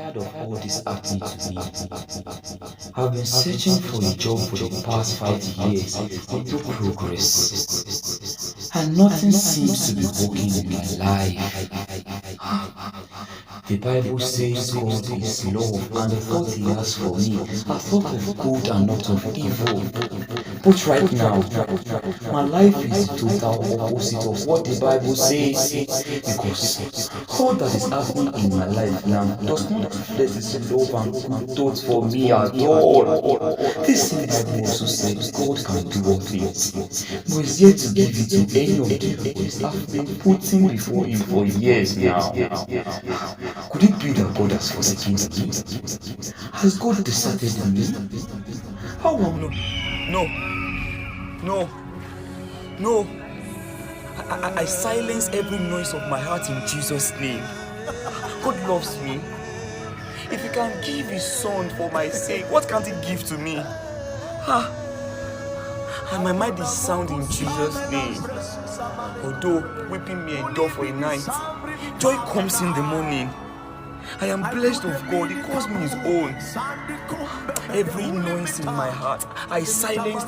tired of all this happening to me. I've been searching for a job for the past 5 years with no progress. And nothing seems to be working in my life. The Bible says God is love, and the thought He has for me are thought of good and not of evil. But right now, my life is the total opposite of what the Bible says, because all that is happening in my life now does not reflect His love and good thoughts for me at all. This same Bible also says God can do all things, but is yet to give it to any of the requests I've been putting before Him for years now. Could it be that God has forsaken me? Has God deserted me? How will No. I silence every noise of my heart in Jesus' name. God loves me. If He can give His Son for my sake, what can't He give to me? And my mind is sound in Jesus' name. Although weeping may endure for a night, joy comes in the morning. I am blessed of God. He calls me His own. Every noise in my heart, I silence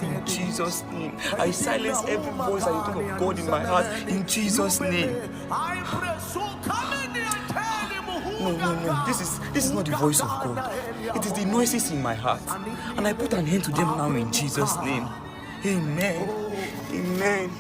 in Jesus' name. I silence every voice I talk of God in my heart in Jesus' name. No. This is not the voice of God. It is the noises in my heart. And I put an end to them now in Jesus' name. Amen.